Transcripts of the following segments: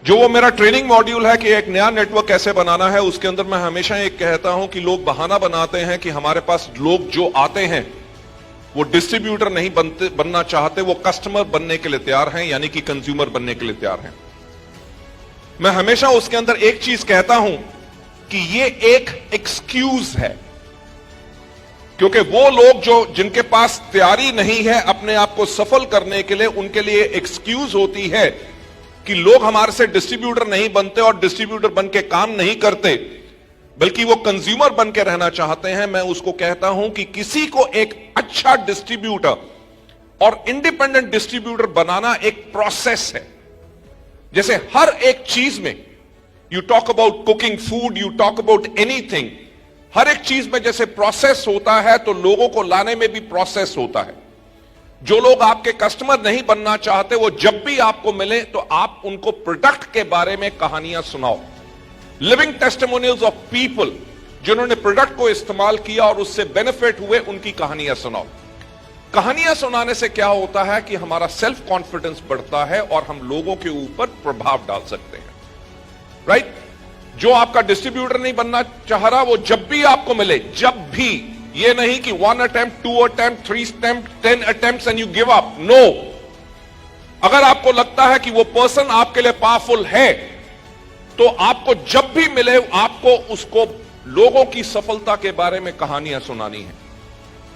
जो वो मेरा ट्रेनिंग मॉड्यूल है कि एक नया नेटवर्क कैसे बनाना है, उसके अंदर मैं हमेशा एक कहता हूं कि लोग बहाना बनाते हैं कि हमारे पास लोग जो आते हैं वो डिस्ट्रीब्यूटर नहीं बनना चाहते, वो कस्टमर बनने के लिए तैयार हैं, यानी कि कंज्यूमर बनने के लिए तैयार हैं। मैं हमेशा उसके अंदर एक चीज कहता हूं कि ये एक एक्सक्यूज है, क्योंकि वो लोग जिनके पास तैयारी नहीं है अपने आप को सफल करने के लिए, उनके लिए एक्सक्यूज होती है कि लोग हमारे से डिस्ट्रीब्यूटर नहीं बनते और डिस्ट्रीब्यूटर बन के काम नहीं करते, बल्कि वो कंज्यूमर बन के रहना चाहते हैं। मैं उसको कहता हूं कि किसी को एक अच्छा डिस्ट्रीब्यूटर और इंडिपेंडेंट डिस्ट्रीब्यूटर बनाना एक प्रोसेस है। जैसे हर एक चीज में, you talk about cooking food, you talk about anything, हर एक चीज में जैसे प्रोसेस होता है तो लोगों को लाने में भी प्रोसेस होता है। जो लोग आपके कस्टमर नहीं बनना चाहते, वो जब भी आपको मिले तो आप उनको प्रोडक्ट के बारे में कहानियां सुनाओ, लिविंग टेस्टिमोनियल्स ऑफ पीपल जिन्होंने प्रोडक्ट को इस्तेमाल किया और उससे बेनिफिट हुए, उनकी कहानियां सुनाओ। कहानियां सुनाने से क्या होता है कि हमारा सेल्फ कॉन्फिडेंस बढ़ता है और हम लोगों के ऊपर प्रभाव डाल सकते हैं। राइट? जो आपका डिस्ट्रीब्यूटर नहीं बनना चाह रहा, वो जब भी आपको मिले, जब भी, ये नहीं कि 1 attempt, 2 attempt, 3 attempt, 10 attempts and you give up. No, अगर आपको लगता है कि वो पर्सन आपके लिए पावरफुल है, तो आपको जब भी मिले आपको उसको लोगों की सफलता के बारे में कहानियां सुनानी है।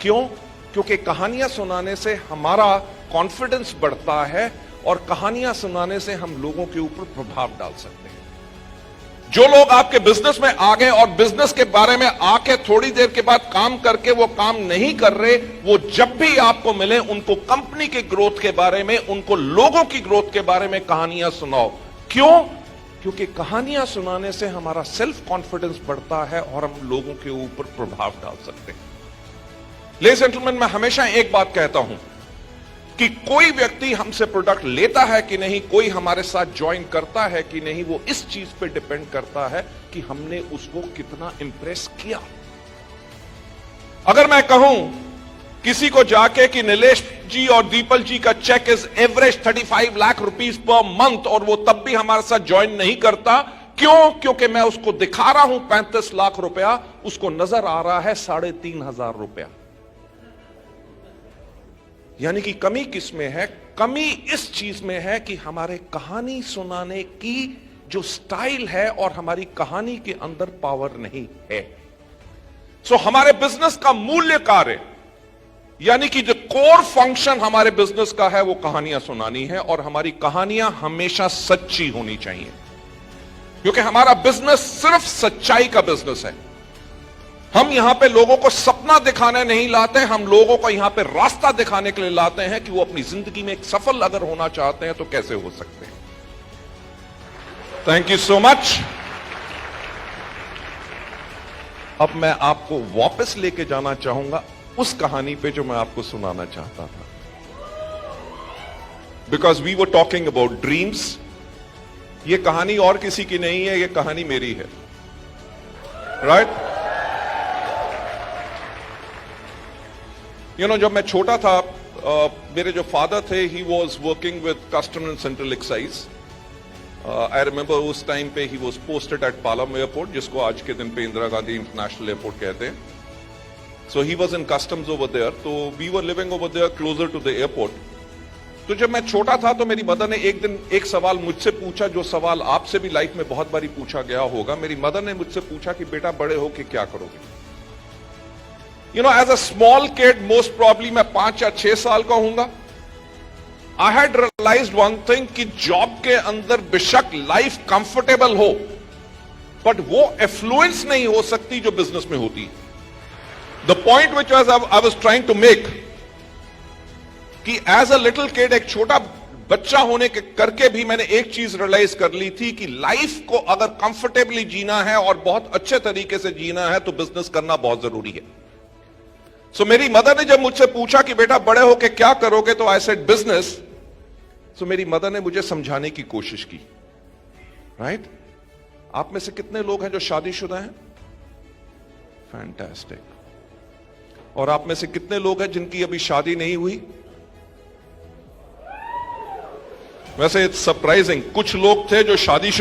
क्यों? क्योंकि कहानियां सुनाने से हमारा कॉन्फिडेंस बढ़ता है और कहानियां सुनाने से हम लोगों के ऊपर प्रभाव डाल सकते हैं। जो लोग आपके बिजनेस में आ गए और बिजनेस के बारे में आके थोड़ी देर के बाद काम करके वो काम नहीं कर रहे, वो जब भी आपको मिले उनको कंपनी के ग्रोथ के बारे में, उनको लोगों की ग्रोथ के बारे में कहानियां सुनाओ। क्यों? क्योंकि कहानियां सुनाने से हमारा सेल्फ कॉन्फिडेंस बढ़ता है और हम लोगों के ऊपर प्रभाव डाल सकते हैं। लेडीज एंड जेंटलमैन, मैं हमेशा एक बात कहता हूं कि कोई व्यक्ति हमसे प्रोडक्ट लेता है कि नहीं, कोई हमारे साथ ज्वाइन करता है कि नहीं, वो इस चीज पे डिपेंड करता है कि हमने उसको कितना इंप्रेस किया। अगर मैं कहूं किसी को जाके कि नीलेश जी और दीपल जी का check is average 35 lakh rupees per month, और वो तब भी हमारे साथ ज्वाइन नहीं करता, क्यों? क्योंकि मैं उसको दिखा रहा हूं 35 लाख रुपया, उसको नजर आ रहा है 3,500 रुपया। यानी कि कमी किस में है? कमी इस चीज में है कि हमारे कहानी सुनाने की जो स्टाइल है और हमारी कहानी के अंदर पावर नहीं है। सो हमारे बिजनेस का मूल्य कार्य, यानी कि जो कोर फंक्शन हमारे बिजनेस का है, वो कहानियां सुनानी है, और हमारी कहानियां हमेशा सच्ची होनी चाहिए, क्योंकि हमारा बिजनेस सिर्फ सच्चाई का बिजनेस है। हम यहां पे लोगों को सपना दिखाने नहीं लाते, हम लोगों को यहां पे रास्ता दिखाने के लिए लाते हैं कि वो अपनी जिंदगी में एक सफल अगर होना चाहते हैं तो कैसे हो सकते हैं। Thank you so much. अब मैं आपको वापस लेके जाना चाहूंगा उस कहानी पे जो मैं आपको सुनाना चाहता था, because we were talking about dreams. ये कहानी और किसी की नहीं है, ये कहानी मेरी है। राइट? जब मैं छोटा था, मेरे जो फादर थे, he was working with custom and central excise. I remember उस टाइम पे he was posted at Palam airport, जिसको आज के दिन पे इंदिरा गांधी इंटरनेशनल एयरपोर्ट कहते हैं। So he was in customs over there, तो we were living over there closer to the airport. तो जब मैं छोटा था तो मेरी मदर ने एक दिन एक सवाल मुझसे पूछा, जो सवाल आपसे भी लाइफ में बहुत बारी पूछा गया होगा। मेरी मदर ने मुझसे पूछा कि बेटा बड़े होके क्या करोगे? As a small kid, most probably मैं 5 या 6 साल का होऊंगा। I had realised one thing कि जॉब के अंदर बेशक लाइफ कंफर्टेबल हो, बट वो एफ्लुएंस नहीं हो सकती जो बिजनेस में होती है। The point which I was trying to make कि एज अ लिटिल किड, एक छोटा बच्चा होने के करके भी मैंने एक चीज रियलाइज कर ली थी कि लाइफ को अगर कंफर्टेबली जीना है और बहुत अच्छे तरीके से जीना है तो बिजनेस करना बहुत जरूरी है। सो मेरी मदर ने जब मुझसे पूछा कि बेटा बड़े होके क्या करोगे, तो आई सेड बिजनेस। सो मेरी मदर ने मुझे समझाने की कोशिश की। राइट? आप में से कितने लोग हैं जो शादीशुदा हैं? फैंटास्टिक। और आप में से कितने लोग हैं जिनकी अभी शादी नहीं हुई? वैसे इट्स सरप्राइजिंग, कुछ लोग थे जो शादीशुदा